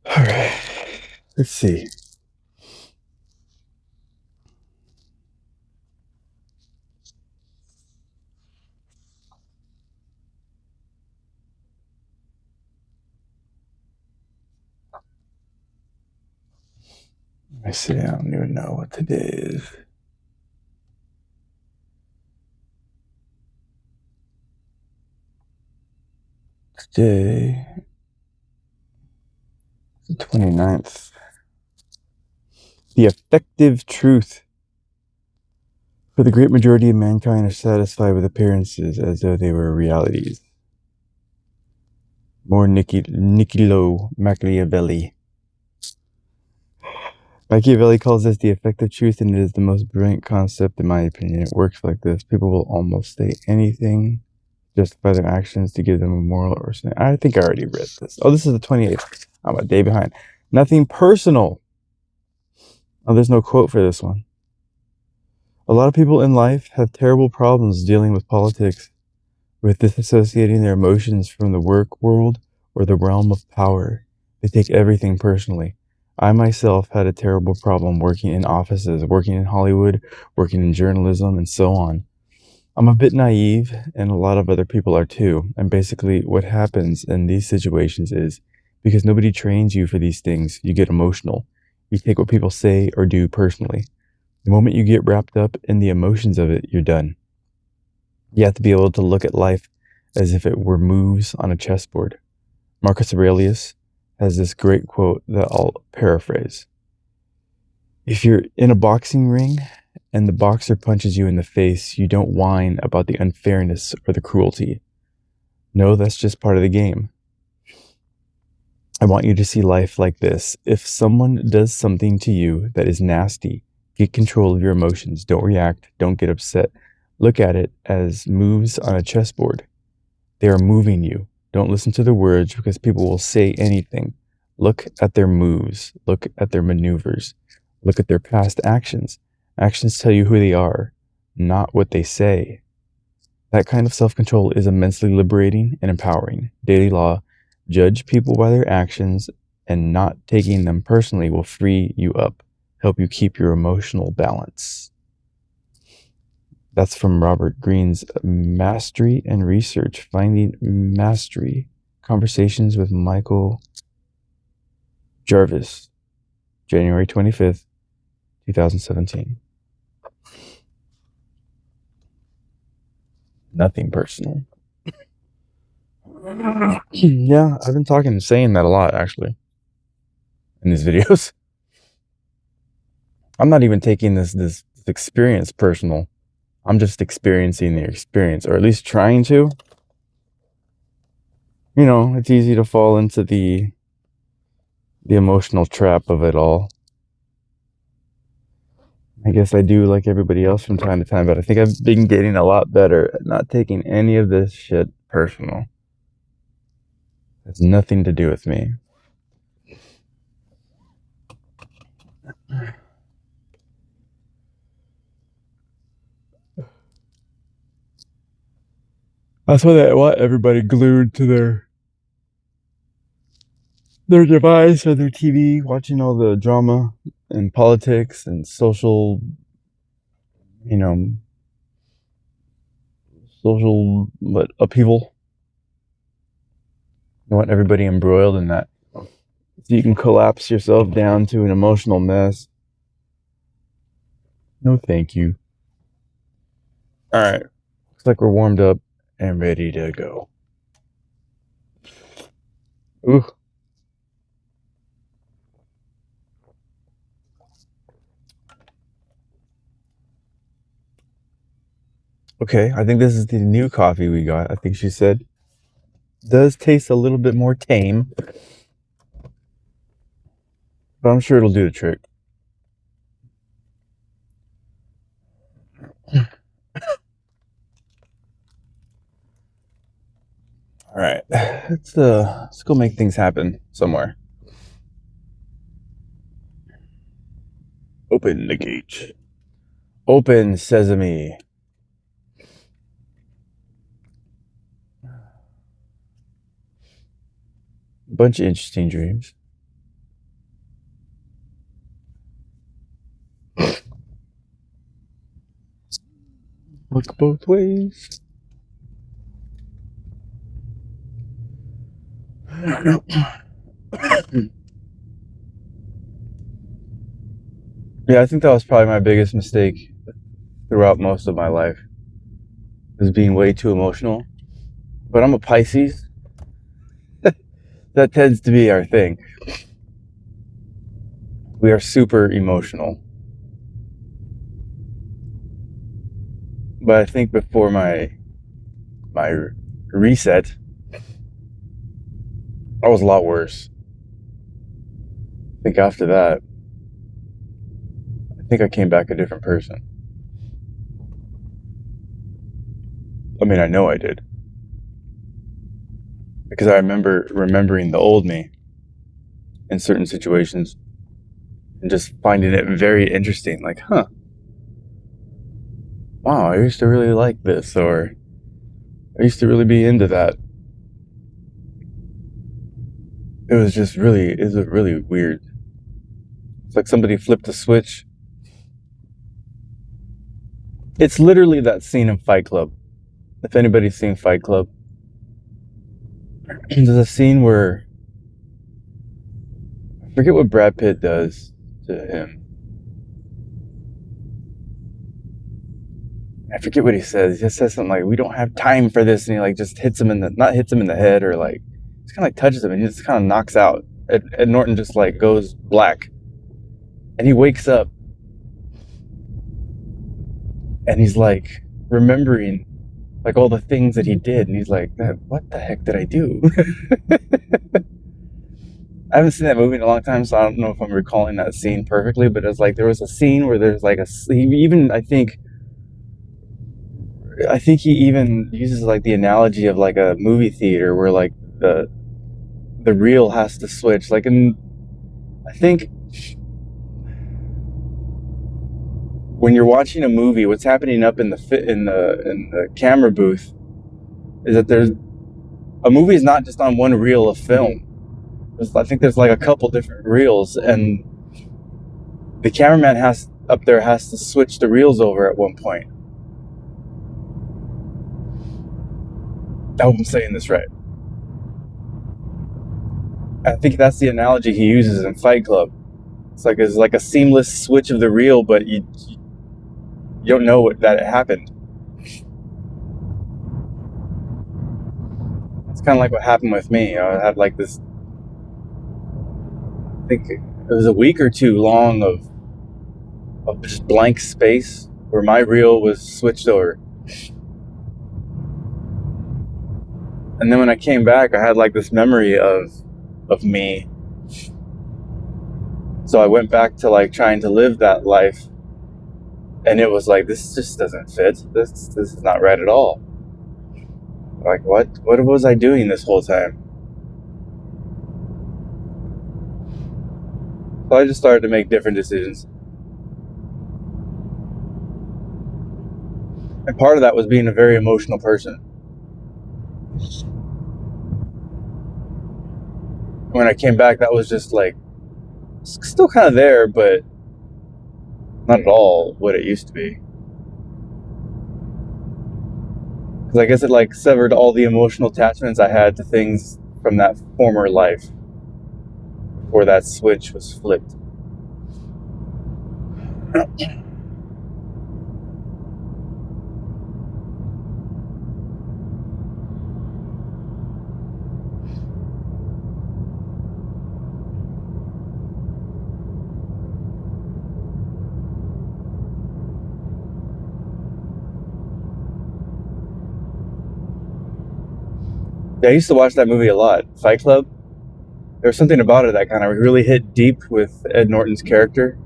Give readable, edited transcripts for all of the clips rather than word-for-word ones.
Alright. Let's see. I don't even know what today is. Today is the 29th. The effective truth. For the great majority of mankind are satisfied with appearances as though they were realities. More Niccolo Machiavelli. Machiavelli calls this the effective truth, and it is the most brilliant concept in my opinion. It works like this. People will almost say anything, justify their actions to give them a moral or something. I think I already read this. Oh, this is the 28th. I'm a day behind. Nothing personal. Oh, there's no quote for this one. A lot of people in life have terrible problems dealing with politics, with disassociating their emotions from the work world or the realm of power. They take everything personally. I myself had a terrible problem working in offices, working in Hollywood, working in journalism, and so on. I'm a bit naive, and a lot of other people are too. And basically, what happens in these situations is because nobody trains you for these things, you get emotional. You take what people say or do personally. The moment you get wrapped up in the emotions of it, you're done. You have to be able to look at life as if it were moves on a chessboard. Marcus Aurelius has this great quote that I'll paraphrase. If you're in a boxing ring and the boxer punches you in the face, you don't whine about the unfairness or the cruelty. No, that's just part of the game. I want you to see life like this. If someone does something to you that is nasty, get control of your emotions. Don't react. Don't get upset. Look at it as moves on a chessboard. They are moving you. Don't listen to the words because people will say anything. Look at their moves. Look at their maneuvers. Look at their past actions. Actions tell you who they are, not what they say. That kind of self-control is immensely liberating and empowering. Daily law, judge people by their actions and not taking them personally will free you up, help you keep your emotional balance. That's from Robert Greene's Mastery and Research, Finding Mastery, Conversations with Michael Jarvis, January 25th, 2017. Nothing personal. Yeah, I've been saying that a lot, actually, in these videos. I'm not even taking this experience personal. I'm just experiencing the experience, or at least trying to. You know, it's easy to fall into the emotional trap of it all. I guess I do like everybody else from time to time, but I think I've been getting a lot better at not taking any of this shit personal. It has nothing to do with me. That's why I want everybody glued to their device or their TV, watching all the drama and politics and social, you know, upheaval. I want everybody embroiled in that, so you can collapse yourself down to an emotional mess. No, thank you. All right, looks like we're warmed up and ready to go. Ooh. Okay, I think this is the new coffee we got. I think she said does taste a little bit more tame, but I'm sure it'll do the trick. All right, let's go make things happen somewhere. Open the gate. Open sesame. A bunch of interesting dreams. Look both ways. Yeah, I think that was probably my biggest mistake throughout most of my life, is being way too emotional. But I'm a Pisces. That tends to be our thing. We are super emotional. But I think before my reset, I was a lot worse. I think after that, I think I came back a different person. I mean, I know I did. Because I remember remembering the old me in certain situations and just finding it very interesting. Like, huh, wow, I used to really like this, or I used to really be into that. It was really weird. It's like somebody flipped a switch. It's literally that scene in Fight Club. If anybody's seen Fight Club, there's a scene where I forget what Brad Pitt does to him. I forget what he says. He just says something like, "We don't have time for this," and he like just hits him in the not hits him in the head, or like just kind of like touches him and he just kind of knocks out. Ed Norton just like goes black, and he wakes up, and he's like remembering like all the things that he did, and he's like, "What the heck did I do?" I haven't seen that movie in a long time, so I don't know if I'm recalling that scene perfectly. But it's like there was a scene where there's like even I think he even uses like the analogy of like a movie theater where like the reel has to switch. Like I think when you're watching a movie, what's happening up in the camera booth is that a movie is not just on one reel of film. I think there's like a couple different reels, and the cameraman has to switch the reels over at one point. I hope I'm saying this right. I think that's the analogy he uses in Fight Club. It's like a seamless switch of the reel, but you don't know that it happened. It's kind of like what happened with me. I had like this, I think it was a week or two long of just blank space where my reel was switched over. And then when I came back, I had like this memory of me. So I went back to like trying to live that life, and it was like, this just doesn't fit. This is not right at all. Like, what was I doing this whole time? So I just started to make different decisions. And part of that was being a very emotional person. When I came back, that was just like still kind of there, but not at all what it used to be. Because I guess it like severed all the emotional attachments I had to things from that former life before that switch was flipped. Yeah, I used to watch that movie a lot. Fight Club. There was something about it that kind of really hit deep with Ed Norton's character.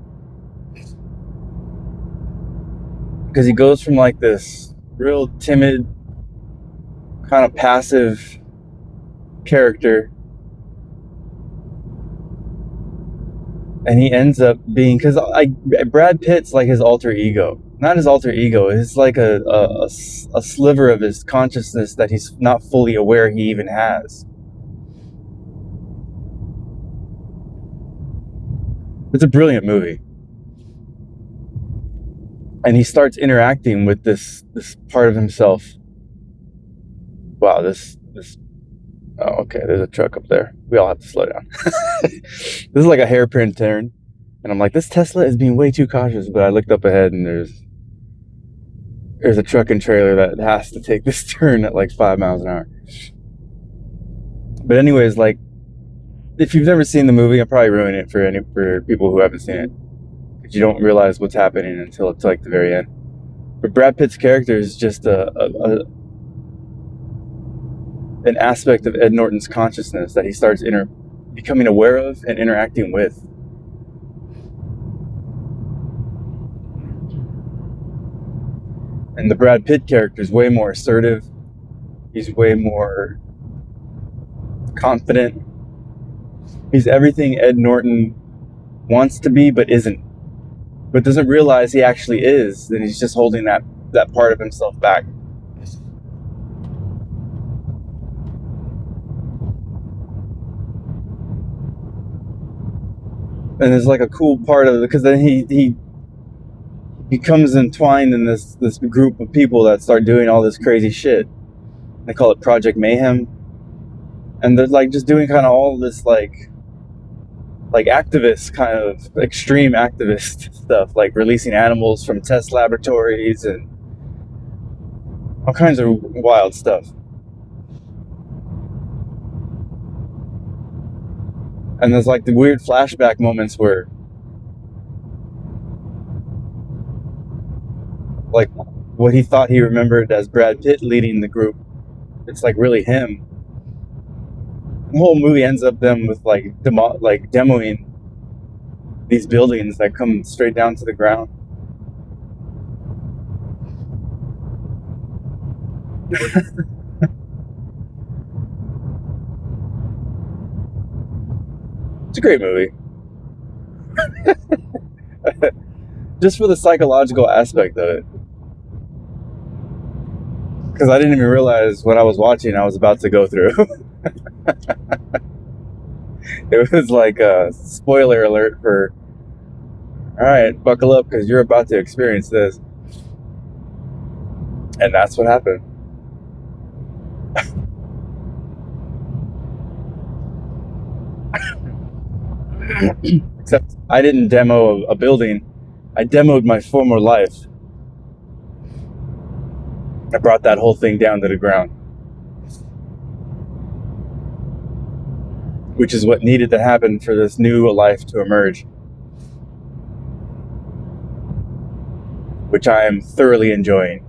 Because he goes from like this real timid, kind of passive character, and he ends up being, because Brad Pitt's like his alter ego. not his alter ego. It's like a sliver of his consciousness that he's not fully aware he even has. It's a brilliant movie. And he starts interacting with this part of himself. Wow, this oh, okay, there's a truck up there. We all have to slow down. This is like a hairpin turn. And I'm like, this Tesla is being way too cautious, but I looked up ahead and there's a truck and trailer that has to take this turn at like 5 miles an hour. But anyways, like, if you've never seen the movie, I'm probably ruining it for people who haven't seen it, because you don't realize what's happening until it's like the very end. But Brad Pitt's character is just an aspect of Ed Norton's consciousness that he starts becoming aware of and interacting with. And the Brad Pitt character is way more assertive. He's way more confident. He's everything Ed Norton wants to be but isn't. But doesn't realize he actually is. And he's just holding that part of himself back. And there's like a cool part of it, because then he becomes entwined in this group of people that start doing all this crazy shit. They call it Project Mayhem. And they're like just doing kind of all this like activist, kind of extreme activist stuff, like releasing animals from test laboratories and all kinds of wild stuff. And there's like the weird flashback moments where, like, what he thought he remembered as Brad Pitt leading the group, it's like really him. The whole movie ends up them with like demoing these buildings that come straight down to the ground. It's a great movie. Just for the psychological aspect of it. Because I didn't even realize what I was watching I was about to go through. It was like a spoiler alert for, alright, buckle up because you're about to experience this. And that's what happened. Except I didn't demo a building. I demoed my former life. I brought that whole thing down to the ground. Which is what needed to happen for this new life to emerge. Which I am thoroughly enjoying.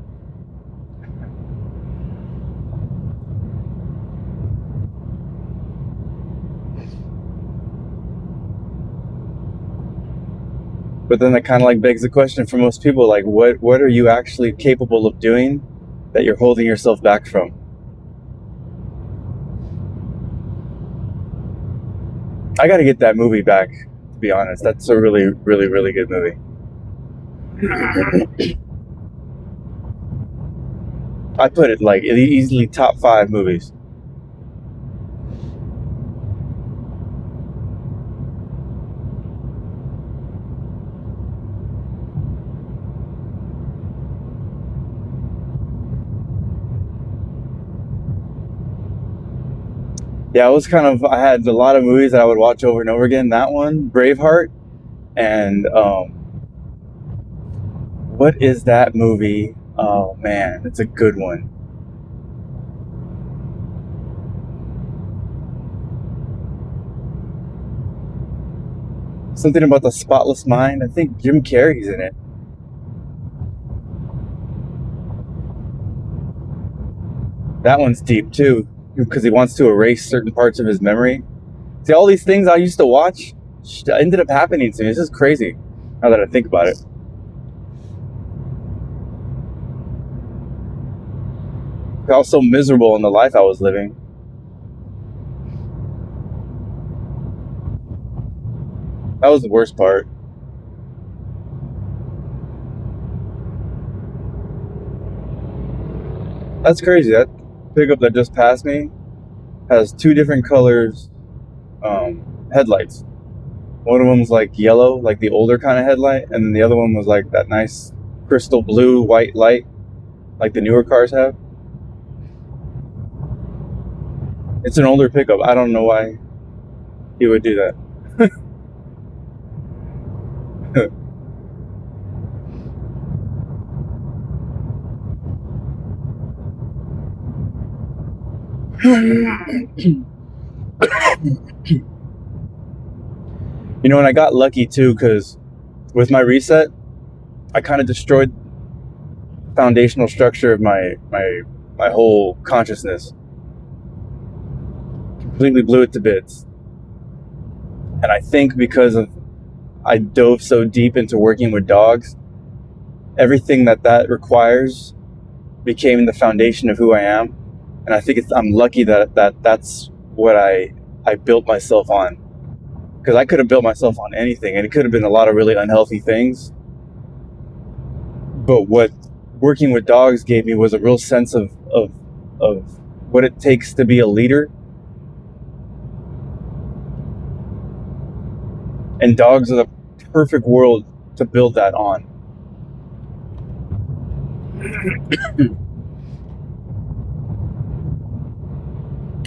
But then that kind of like begs the question for most people, like, what are you actually capable of doing that you're holding yourself back from? I gotta get that movie back, to be honest. That's a really, really, really good movie. I put it like easily top 5 movies. Yeah, I had a lot of movies that I would watch over and over again. That one, Braveheart, and what is that movie? Oh man, it's a good one. Something about the Spotless Mind. I think Jim Carrey's in it. That one's deep too, because he wants to erase certain parts of his memory. See, all these things I used to watch ended up happening to me. This is crazy, now that I think about it. I was so miserable in the life I was living. That was the worst part. That's crazy. That pickup that just passed me has two different colors headlights. One of them was like yellow, like the older kind of headlight, and then the other one was like that nice crystal blue white light, like the newer cars have. It's an older pickup. I don't know why he would do that. You know, and I got lucky too, because with my reset, I kind of destroyed the foundational structure of my whole consciousness. Completely blew it to bits. And I think because of I dove so deep into working with dogs, everything that requires became the foundation of who I am. And I think I'm lucky that's what I built myself on. Because I could have built myself on anything, and it could have been a lot of really unhealthy things. But what working with dogs gave me was a real sense of what it takes to be a leader. And dogs are the perfect world to build that on.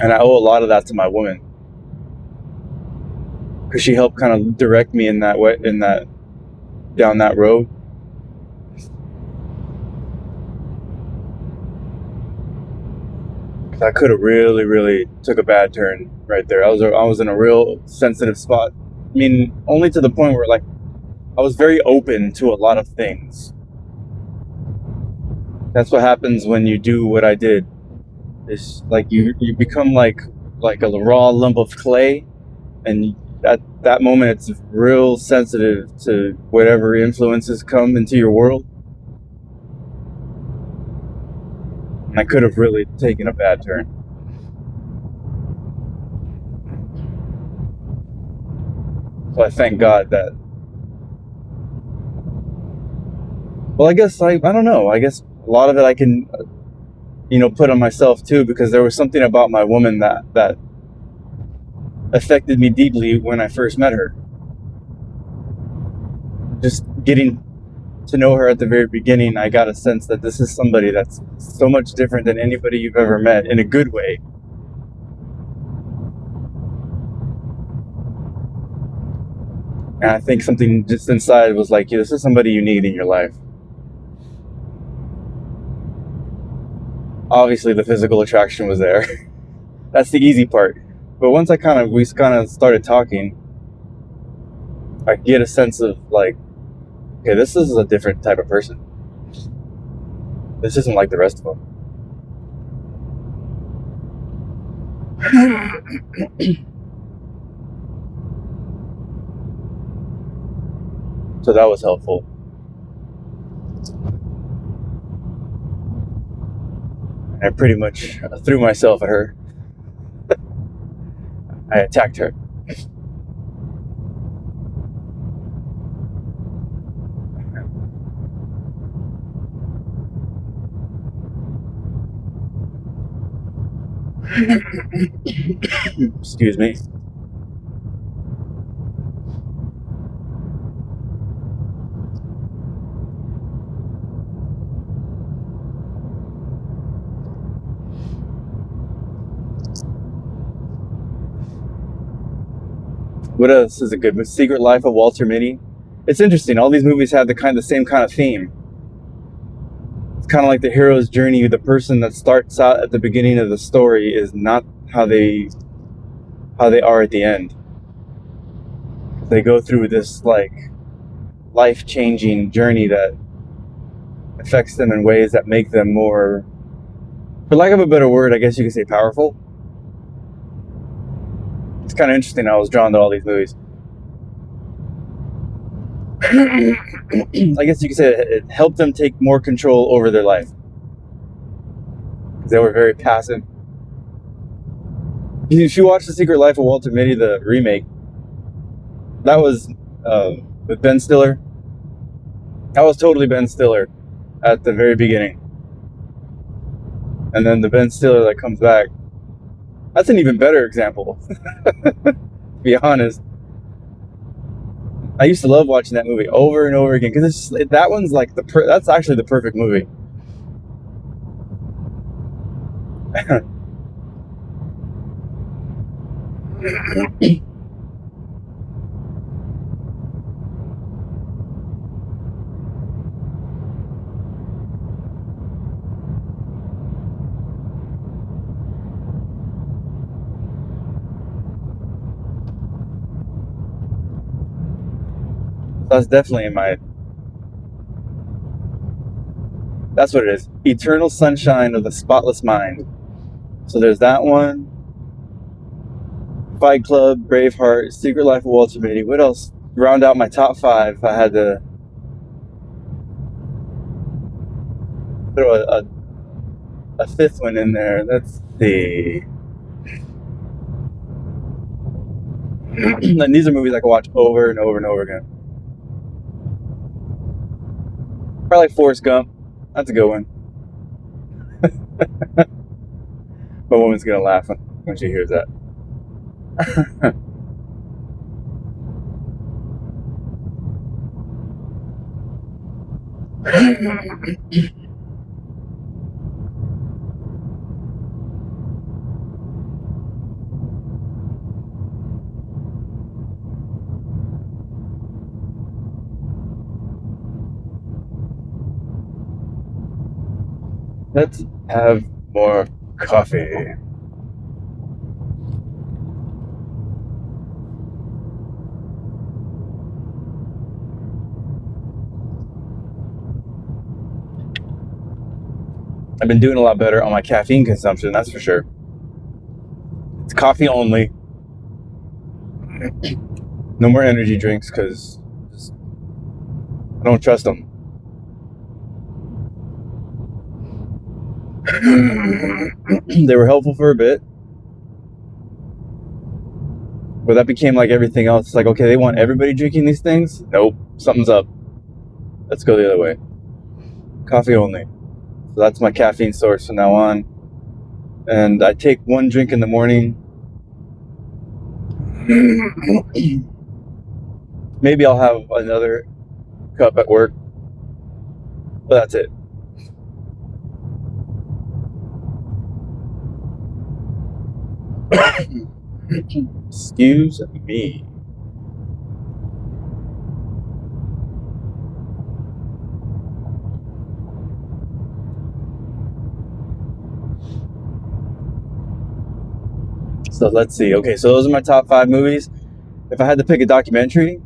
And I owe a lot of that to my woman, because she helped kind of direct me in that way, down that road. Because I could have really, really took a bad turn right there. I was in a real sensitive spot. I mean, only to the point where like I was very open to a lot of things. That's what happens when you do what I did. It's like you become like a raw lump of clay, and at that moment it's real sensitive to whatever influences come into your world. And I could have really taken a bad turn. So I thank God that. Well, I guess I don't know. I guess a lot of it I can put on myself too, because there was something about my woman that affected me deeply when I first met her. Just getting to know her at the very beginning, I got a sense that this is somebody that's so much different than anybody you've ever met, in a good way. And I think something just inside was like, this is somebody you need in your life. Obviously, the physical attraction was there. That's the easy part. But once we kind of started talking, I get a sense of like, okay, this is a different type of person. This isn't like the rest of them. So that was helpful. I pretty much threw myself at her. I attacked her. Excuse me. What else is a good movie? Secret Life of Walter Mitty. It's interesting. All these movies have the same kind of theme. It's kind of like the hero's journey. The person that starts out at the beginning of the story is not how they are at the end. They go through this like life-changing journey that affects them in ways that make them more, for lack of a better word, I guess you could say powerful. It's kind of interesting. I was drawn to all these movies. I guess you could say it helped them take more control over their life. They were very passive. If you watch The Secret Life of Walter Mitty, the remake, that was with Ben Stiller. That was totally Ben Stiller at the very beginning. And then the Ben Stiller that comes back, that's an even better example. To be honest, I used to love watching that movie over and over again because that one's like that's actually the perfect movie. That's definitely in my. That's what it is. Eternal Sunshine of the Spotless Mind. So there's that one. Fight Club, Braveheart, Secret Life of Walter Mitty. What else? Round out my top 5. If I had to throw a fifth one in there. Let's see. And these are movies I can watch over and over and over again. Probably like Forrest Gump. That's a good one. My woman's gonna laugh when she hears that. Let's have more coffee. I've been doing a lot better on my caffeine consumption, that's for sure. It's coffee only. No more energy drinks because I don't trust them. They were helpful for a bit, but that became like everything else. It's like, okay, they want everybody drinking these things? Nope, something's up. Let's go the other way. Coffee only. So that's my caffeine source from now on. And I take one drink in the morning. Maybe I'll have another cup at work, but that's it. Excuse me. So let's see. Okay, so those are my top 5 movies. If I had to pick a documentary,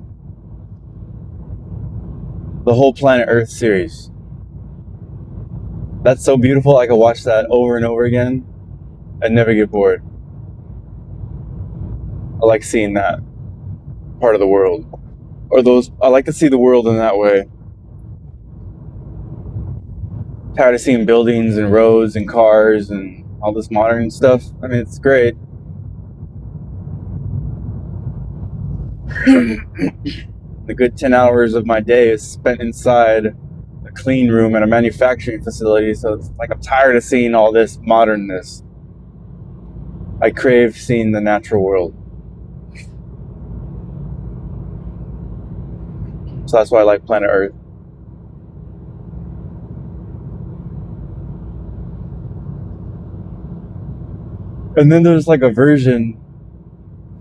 the whole Planet Earth series. That's so beautiful. I could watch that over and over again and never get bored. I like seeing that part of the world. I like to see the world in that way. Tired of seeing buildings and roads and cars and all this modern stuff. I mean, it's great. The good 10 hours of my day is spent inside a clean room at a manufacturing facility, so it's like I'm tired of seeing all this modernness. I crave seeing the natural world. So that's why I like Planet Earth. And then there's like a version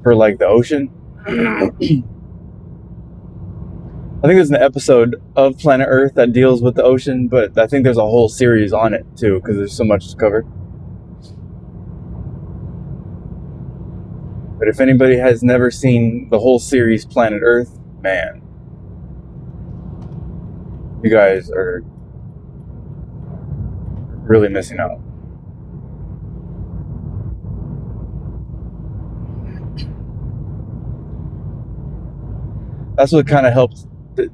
for like the ocean. I think there's an episode of Planet Earth that deals with the ocean, but I think there's a whole series on it too, because there's so much to cover. But if anybody has never seen the whole series Planet Earth, man, you guys are really missing out. That's what kind of helped.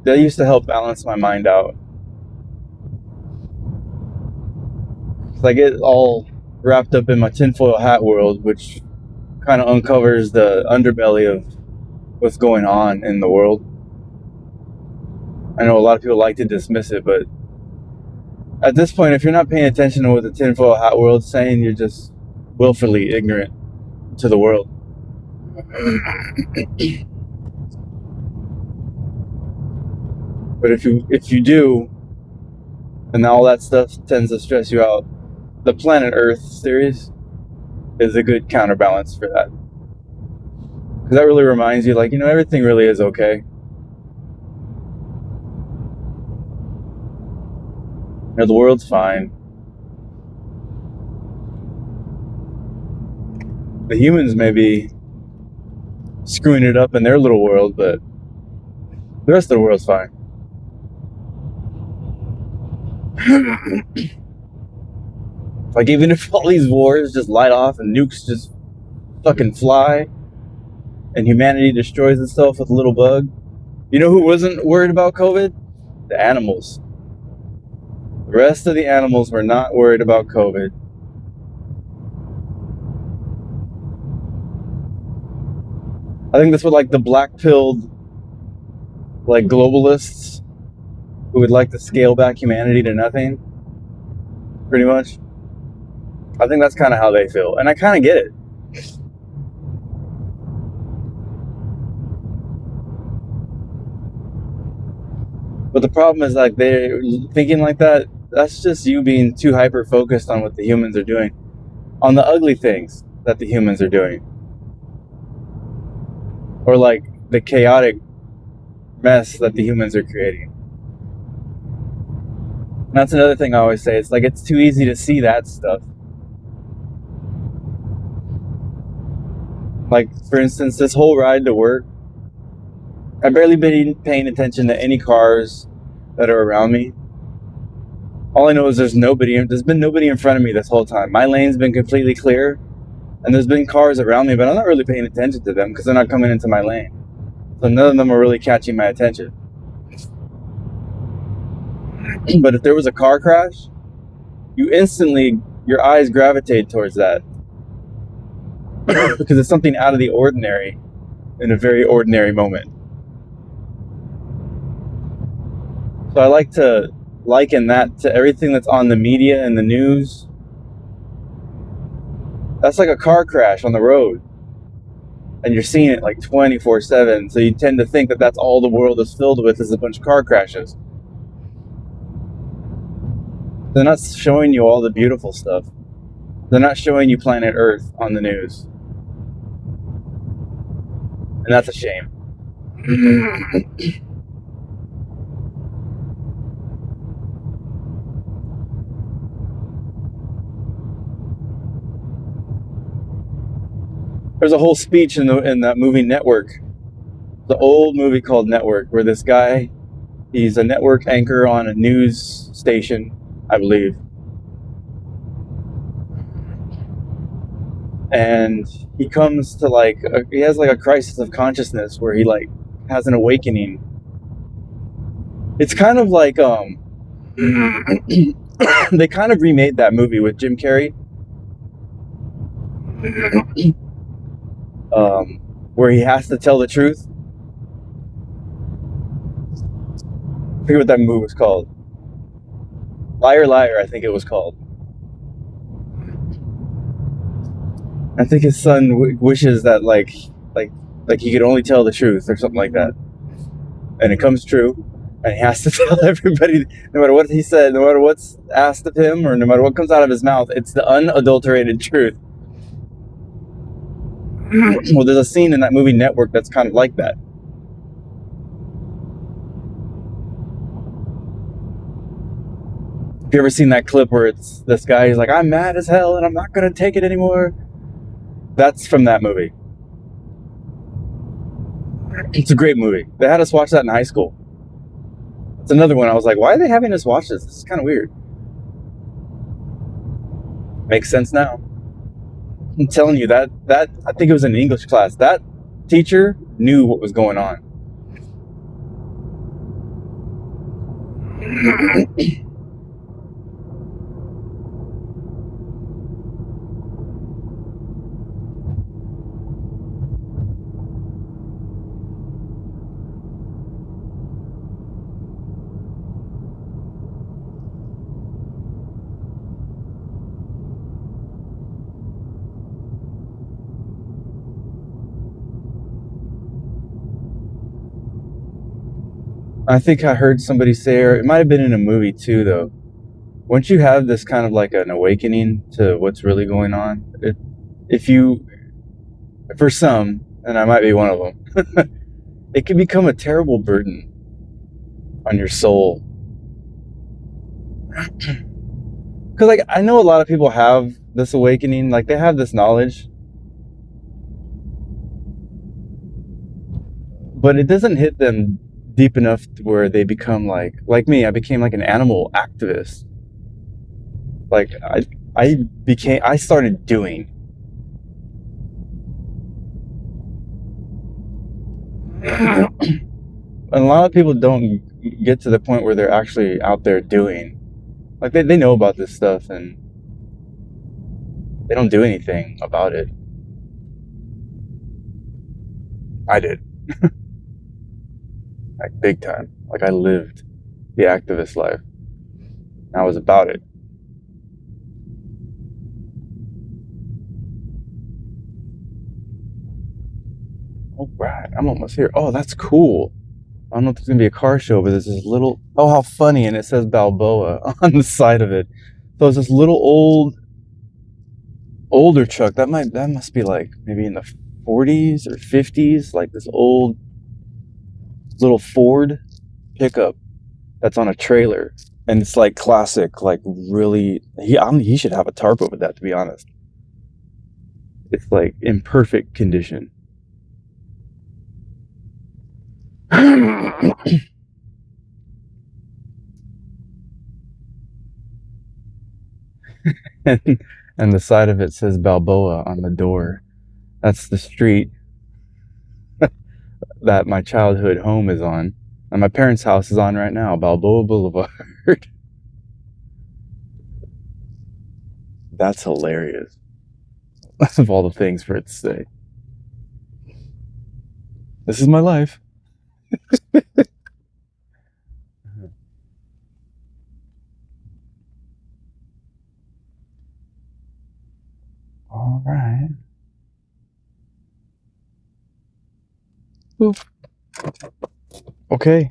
That used to help balance my mind out. I get all wrapped up in my tinfoil hat world, which kind of uncovers the underbelly of what's going on in the world. I know a lot of people like to dismiss it, but At this point, if you're not paying attention to what the tinfoil hat world's saying, you're just willfully ignorant to the world. But if you do, and all that stuff tends to stress you out, the Planet Earth series is a good counterbalance for that. Because that really reminds you, like, everything really is okay. The world's fine. The humans may be screwing it up in their little world, but the rest of the world's fine. Like, even if all these wars just light off and nukes just fucking fly and humanity destroys itself with a little bug, you know who wasn't worried about COVID? The animals. The rest of the animals were not worried about COVID. I think that's what, like, the black-pilled, like, globalists who would like to scale back humanity to nothing, pretty much. I think that's kind of how they feel, and I kind of get it. But the problem is, like, they're thinking like that. That's just you being too hyper-focused on what the humans are doing, on the ugly things that the humans are doing, or like the chaotic mess that the humans are creating. And that's another thing I always say. It's like, it's too easy to see that stuff. Like, for instance, this whole ride to work, I've barely been paying attention to any cars that are around me. All I know is there's been nobody in front of me this whole time. My lane's been completely clear, and there's been cars around me, but I'm not really paying attention to them because they're not coming into my lane. So none of them are really catching my attention. But if there was a car crash, your eyes gravitate towards that. Because it's something out of the ordinary in a very ordinary moment. So I like to liken that to everything that's on the media and the news. That's like a car crash on the road. And you're seeing it like 24/7. So you tend to think that that's all the world is filled with, is a bunch of car crashes. They're not showing you all the beautiful stuff. They're not showing you planet Earth on the news. And that's a shame. There's a whole speech in that movie Network, the old movie called Network, where this guy, he's a network anchor on a news station, I believe. And he comes to he has like a crisis of consciousness where he like has an awakening. It's kind of like they kind of remade that movie with Jim Carrey. Where he has to tell the truth. I forget what that movie was called. Liar, Liar, I think it was called. I think his son wishes that like he could only tell the truth or something like that, and it comes true, and he has to tell everybody, no matter what he said, no matter what's asked of him, or no matter what comes out of his mouth, it's the unadulterated truth. Well, there's a scene in that movie Network that's kind of like that. Have you ever seen that clip where it's this guy, he's like, I'm mad as hell and I'm not gonna take it anymore? That's from that movie. It's a great movie. They had us watch that in high school. It's another one I was like, why are they having us watch this? This is kind of weird. Makes sense now. I'm telling you, that I think it was in an English class. That teacher knew what was going on. I think I heard somebody say, or it might have been in a movie too, though. Once you have this kind of like an awakening to what's really going on, if you, for some, and I might be one of them, it can become a terrible burden on your soul. Because like I know a lot of people have this awakening, like they have this knowledge, but it doesn't hit them deep enough to where they become like me. I became like an animal activist. Like I started doing. And a lot of people don't get to the point where they're actually out there doing. Like they know about this stuff and they don't do anything about it. I did. Like big time. Like I lived the activist life. I was about it. All right, I'm almost here. Oh, that's cool. I don't know if there's gonna be a car show, but there's this little. Oh, how funny! And it says Balboa on the side of it. So it's this little older truck. That must be like maybe in the 40s or 50s, like this old little Ford pickup that's on a trailer, and it's like classic, like really. He should have a tarp over that, to be honest. It's like in perfect condition. and, and the side of it says Balboa on the door. That's the street that my childhood home is on, and my parents' house is on right now, Balboa Boulevard. That's hilarious. Of all the things for it to say. This is my life. All right. Oof. Okay.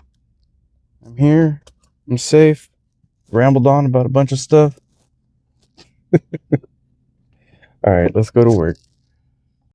I'm here. I'm safe. Rambled on about a bunch of stuff. All right, let's go to work.